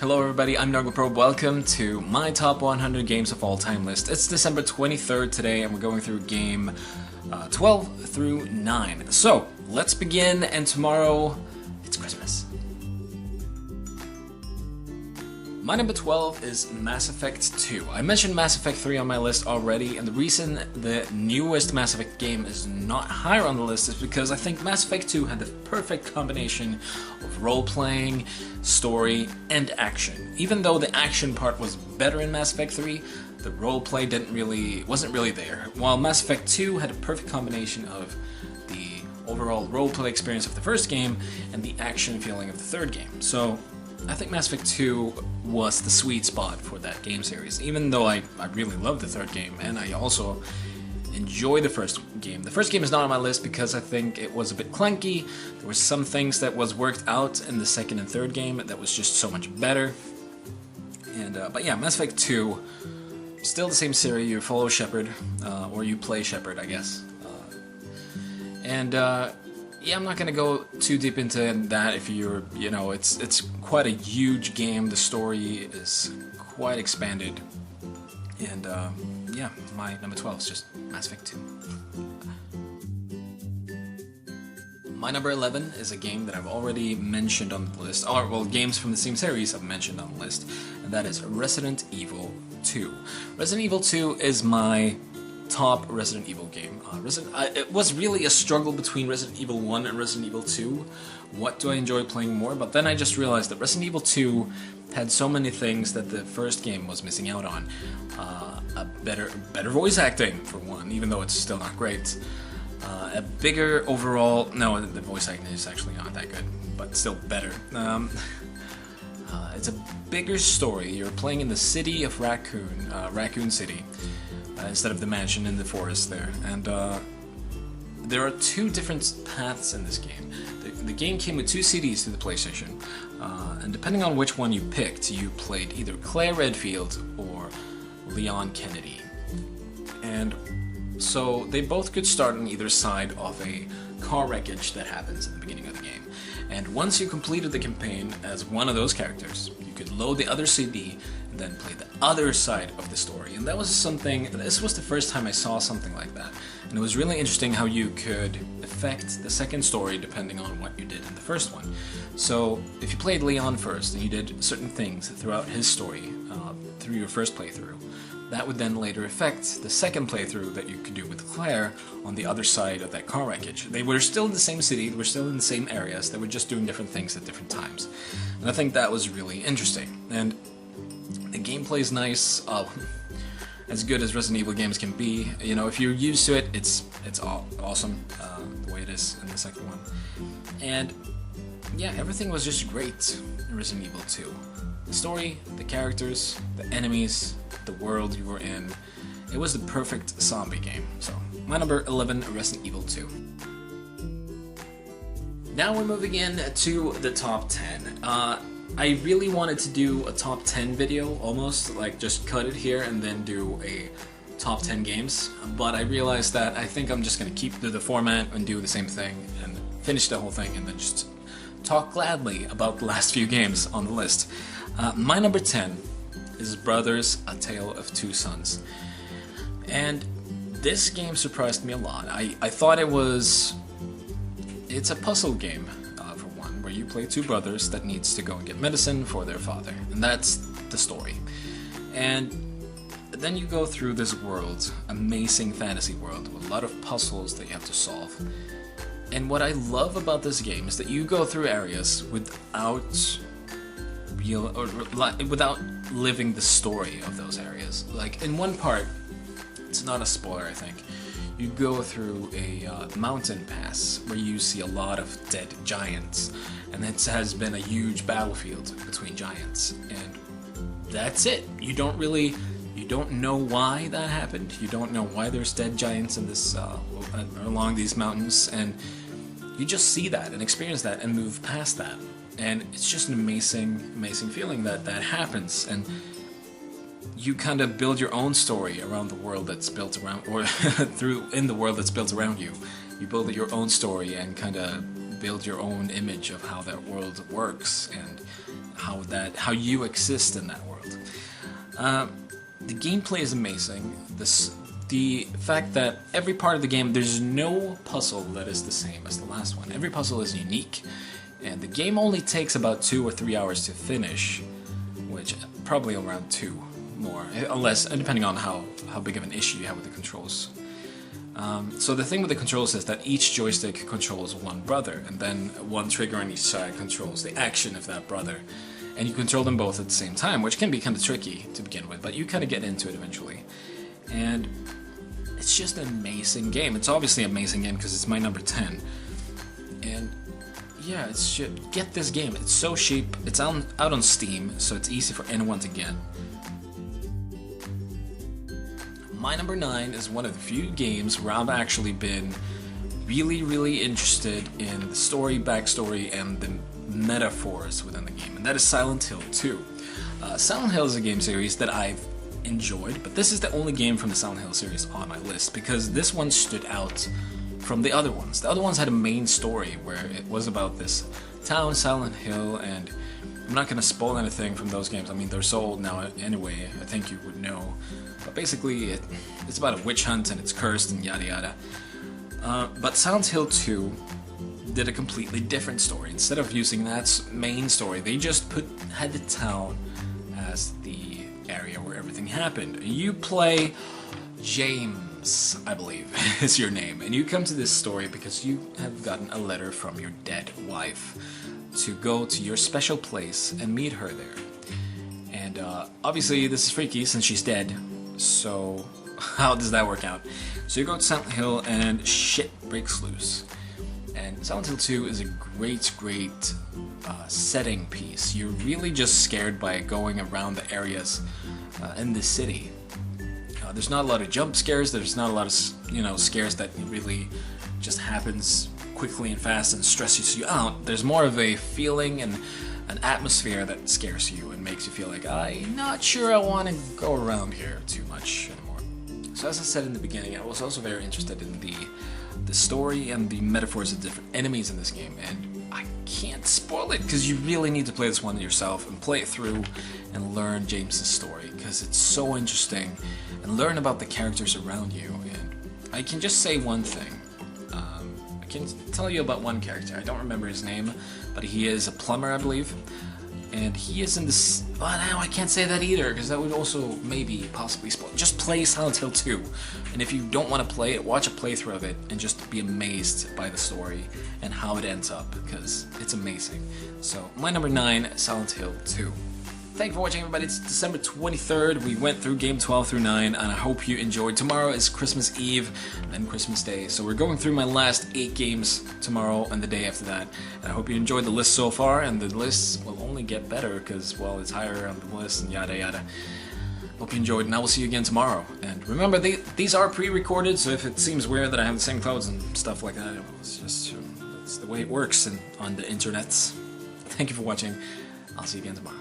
Hello everybody, I'm Nurgleprobe. Welcome to my top 100 games of all time list. It's December 23rd today and we're going through game 12 through 9. So, let's begin, and tomorrow, it's Christmas. My number 12 is Mass Effect 2. I mentioned Mass Effect 3 on my list already, and the reason the newest Mass Effect game is not higher on the list is because I think Mass Effect 2 had the perfect combination of role-playing, story, and action. Even though the action part was better in Mass Effect 3, the role-play wasn't really there. While Mass Effect 2 had a perfect combination of the overall role-play experience of the first game and the action feeling of the third game. So, I think Mass Effect 2 was the sweet spot for that game series, even though I really love the third game, and I also enjoy the first game. The first game is not on my list because I think it was a bit clunky. There were some things that was worked out in the second and third game that was just so much better. But yeah, Mass Effect 2, still the same series. You follow Shepard, or you play Shepard, I guess. Yeah, I'm not gonna go too deep into that. If it's quite a huge game. The story is quite expanded, and yeah, my number 12 is just Mass Effect 2. My number 11 is a game that I've already mentioned on the list, or well, games from the same series I've mentioned on the list, and that is Resident Evil 2. Resident Evil 2 is my top Resident Evil game. It was really a struggle between Resident Evil 1 and Resident Evil 2. What do I enjoy playing more? But then I just realized that Resident Evil 2 had so many things that the first game was missing out on. A better voice acting, for one, even though it's still not great. A bigger overall... No, the voice acting is actually not that good, but still better. It's a bigger story. You're playing in the city of Raccoon City, instead of the mansion in the forest there. And there are two different paths in this game. The game came with two CDs to the PlayStation, and depending on which one you picked, you played either Claire Redfield or Leon Kennedy. And so they both could start on either side of a car wreckage that happens at the beginning of the game. And once you completed the campaign as one of those characters, you could load the other CD and then play the other side of the story. And this was the first time I saw something like that. And it was really interesting how you could affect the second story depending on what you did in the first one. So if you played Leon first and you did certain things throughout his story, through your first playthrough, that would then later affect the second playthrough that you could do with Claire on the other side of that car wreckage. They were still in the same city, they were still in the same areas, they were just doing different things at different times. And I think that was really interesting. And the gameplay is nice, as good as Resident Evil games can be. You know, if you're used to it, it's awesome, the way it is in the second one. And yeah, everything was just great in Resident Evil 2. The story, the characters, the enemies, the world you were in. It was the perfect zombie game. So, my number 11, Resident Evil 2. Now we're moving in to the top 10. I really wanted to do a top 10 video, almost, like just cut it here and then do a top 10 games, but I realized that I think I'm just going to keep to the format and do the same thing and finish the whole thing and then just talk gladly about the last few games on the list. My number 10 is Brothers: A Tale of Two Sons. And this game surprised me a lot. I thought it's a puzzle game, for one, where you play two brothers that needs to go and get medicine for their father. And that's the story. And then you go through this world, amazing fantasy world, with a lot of puzzles that you have to solve. And what I love about this game is that you go through areas without living the story of those areas. Like in one part, it's not a spoiler, I think, you go through a mountain pass where you see a lot of dead giants, and it has been a huge battlefield between giants, and that's it. You don't know why that happened. You don't know why there's dead giants in this along these mountains, and you just see that and experience that and move past that. And it's just an amazing feeling that happens, and you kind of build your own story around the world that's built around, or in the world that's built around you. You build your own story and kind of build your own image of how that world works and how you exist in that world. The gameplay is amazing. The fact that every part of the game, there's no puzzle that is the same as the last one. Every puzzle is unique, and the game only takes about 2 or 3 hours to finish, which probably around 2 more, unless depending on how big of an issue you have with the controls. So the thing with the controls is that each joystick controls one brother, and then one trigger on each side controls the action of that brother. And you control them both at the same time, which can be kind of tricky to begin with, but you kind of get into it eventually. And it's just an amazing game. It's obviously an amazing game because it's my number 10. And yeah, get this game. It's so cheap. It's out on Steam, so it's easy for anyone to get. My number 9 is one of the few games where I've actually been really interested in the story, backstory, and the metaphors within the game, and that is Silent Hill 2. Silent Hill is a game series that I've enjoyed, but this is the only game from the Silent Hill series on my list because this one stood out from the other ones. The other ones had a main story where it was about this town, Silent Hill, and I'm not going to spoil anything from those games. I mean, they're so old now anyway, I think you would know. But basically, it's about a witch hunt and it's cursed and yada yada. But Silent Hill 2 did a completely different story. Instead of using that main story, they just had the town as the area where everything happened. You play James, I believe is your name, and you come to this story because you have gotten a letter from your dead wife to go to your special place and meet her there. And obviously this is freaky since she's dead, so how does that work out? So you go to Silent Hill and shit breaks loose. And Silent Hill 2 is a great setting piece. You're really just scared by going around the areas in the city. There's not a lot of jump scares, there's not a lot of scares that really just happens quickly and fast and stresses you out. There's more of a feeling and an atmosphere that scares you and makes you feel like, I'm not sure I want to go around here too much anymore. So as I said in the beginning, I was also very interested in the story and the metaphors of different enemies in this game, and I can't spoil it because you really need to play this one yourself and play it through and learn James's story because it's so interesting, and learn about the characters around you. And I can just say one thing. I can tell you about one character. I don't remember his name, but he is a plumber, I believe. And he is in this... Well, now I can't say that either, because that would also maybe possibly spoil. Just play Silent Hill 2. And if you don't want to play it, watch a playthrough of it and just be amazed by the story and how it ends up, because it's amazing. So, my number 9, Silent Hill 2. Thank you for watching, everybody. It's December 23rd. We went through game 12 through 9, and I hope you enjoyed. Tomorrow is Christmas Eve, and then Christmas Day. So we're going through my last 8 games tomorrow and the day after that. And I hope you enjoyed the list so far, and the list will only get better because, well, it's higher on the list and yada yada. Hope you enjoyed, and I will see you again tomorrow. And remember, these are pre-recorded, so if it seems weird that I have the same clothes and stuff like that, it's just that's the way it works on the internets. Thank you for watching. I'll see you again tomorrow.